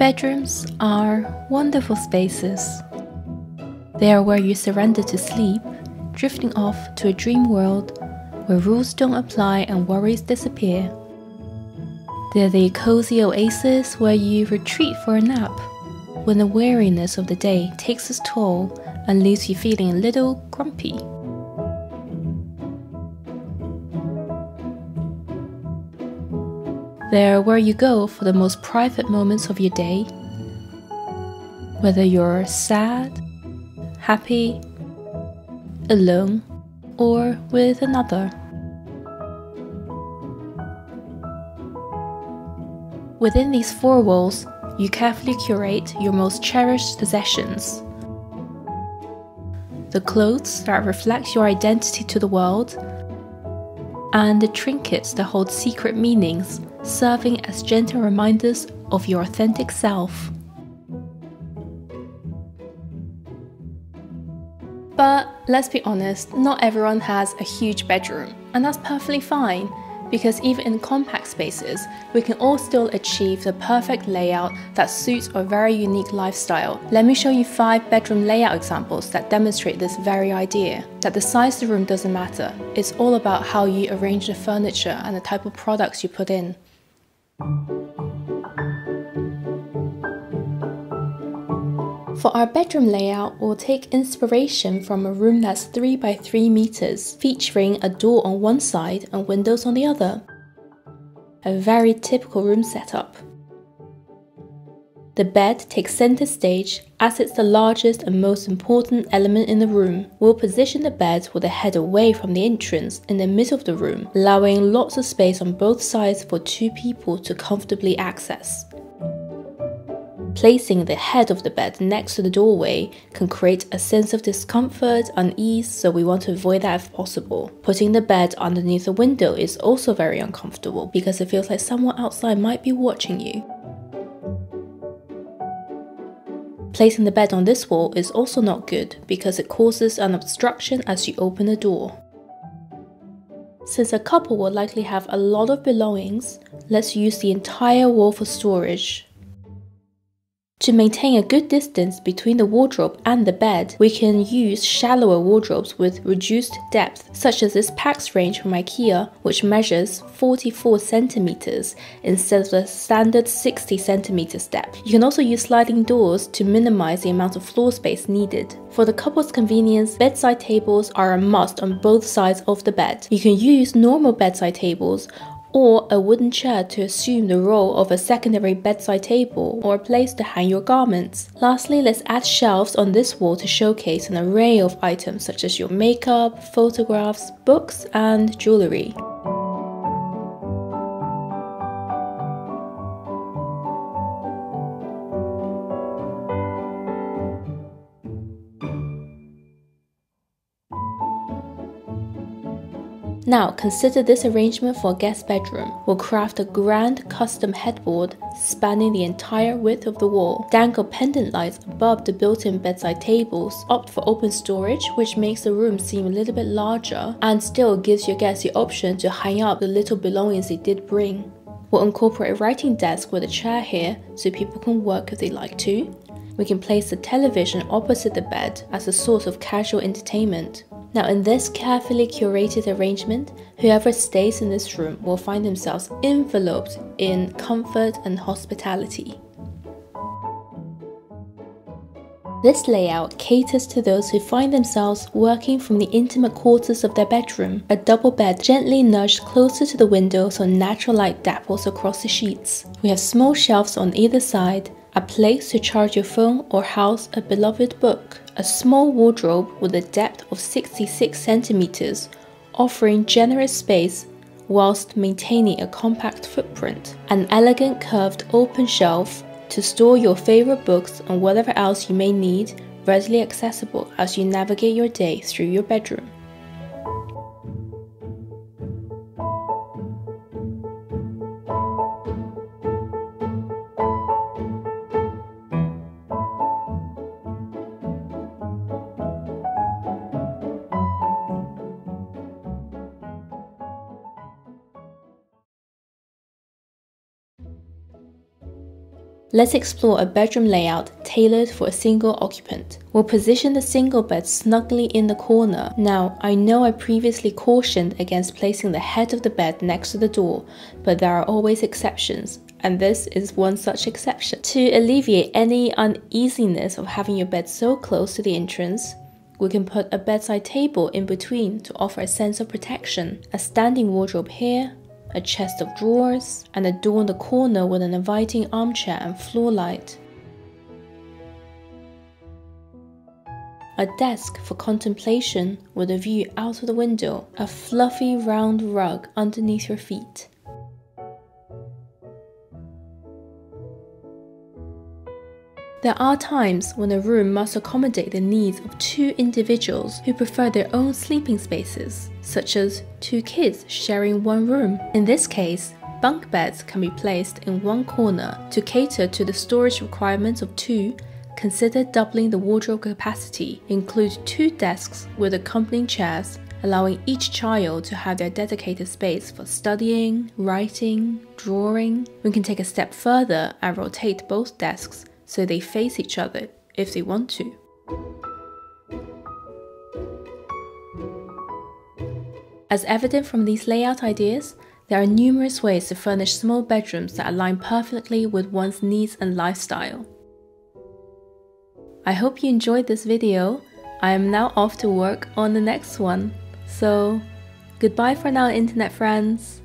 Bedrooms are wonderful spaces. They are where you surrender to sleep, drifting off to a dream world where rules don't apply and worries disappear. They're the cozy oasis where you retreat for a nap when the weariness of the day takes its toll and leaves you feeling a little grumpy. They're where you go for the most private moments of your day, whether you're sad, happy, alone, or with another. Within these four walls, you carefully curate your most cherished possessions. The clothes that reflect your identity to the world, and the trinkets that hold secret meanings, serving as gentle reminders of your authentic self. But let's be honest, not everyone has a huge bedroom, and that's perfectly fine, because even in compact spaces, we can all still achieve the perfect layout that suits our very unique lifestyle. Let me show you 5 bedroom layout examples that demonstrate this very idea, that the size of the room doesn't matter. It's all about how you arrange the furniture and the type of products you put in. For our bedroom layout, we'll take inspiration from a room that's 3 by 3 meters, featuring a door on one side and windows on the other. A very typical room setup. The bed takes center stage as it's the largest and most important element in the room. We'll position the bed with the head away from the entrance in the middle of the room, allowing lots of space on both sides for 2 people to comfortably access. Placing the head of the bed next to the doorway can create a sense of discomfort, unease, so we want to avoid that if possible. Putting the bed underneath the window is also very uncomfortable because it feels like someone outside might be watching you. Placing the bed on this wall is also not good because it causes an obstruction as you open the door. Since a couple will likely have a lot of belongings, let's use the entire wall for storage. To maintain a good distance between the wardrobe and the bed, we can use shallower wardrobes with reduced depth, such as this Pax range from IKEA, which measures 44 centimeters instead of the standard 60 centimeters depth. You can also use sliding doors to minimize the amount of floor space needed. For the couple's convenience, bedside tables are a must on both sides of the bed. You can use normal bedside tables or a wooden chair to assume the role of a secondary bedside table or a place to hang your garments. Lastly, let's add shelves on this wall to showcase an array of items such as your makeup, photographs, books, and jewelry. Now consider this arrangement for a guest bedroom. We'll craft a grand custom headboard spanning the entire width of the wall. Dangle pendant lights above the built-in bedside tables. Opt for open storage, which makes the room seem a little bit larger and still gives your guests the option to hang up the little belongings they did bring. We'll incorporate a writing desk with a chair here so people can work if they like to. We can place the television opposite the bed as a source of casual entertainment. Now, in this carefully curated arrangement, whoever stays in this room will find themselves enveloped in comfort and hospitality. This layout caters to those who find themselves working from the intimate quarters of their bedroom. A double bed gently nudged closer to the window so natural light dapples across the sheets. We have small shelves on either side, a place to charge your phone or house a beloved book. A small wardrobe with a depth of 66 centimeters, offering generous space whilst maintaining a compact footprint. An elegant curved open shelf to store your favorite books and whatever else you may need, readily accessible as you navigate your day through your bedroom. Let's explore a bedroom layout tailored for a single occupant. We'll position the single bed snugly in the corner. Now, I know I previously cautioned against placing the head of the bed next to the door, but there are always exceptions, and this is one such exception. To alleviate any uneasiness of having your bed so close to the entrance, we can put a bedside table in between to offer a sense of protection. A standing wardrobe here, a chest of drawers, and a door in the corner with an inviting armchair and floor light. A desk for contemplation with a view out of the window, a fluffy round rug underneath your feet. There are times when a room must accommodate the needs of two individuals who prefer their own sleeping spaces, such as two kids sharing one room. In this case, bunk beds can be placed in one corner. To cater to the storage requirements of two, consider doubling the wardrobe capacity. Include two desks with accompanying chairs, allowing each child to have their dedicated space for studying, writing, drawing. We can take a step further and rotate both desks so they face each other if they want to. As evident from these layout ideas, there are numerous ways to furnish small bedrooms that align perfectly with one's needs and lifestyle. I hope you enjoyed this video. I am now off to work on the next one. So, goodbye for now, internet friends.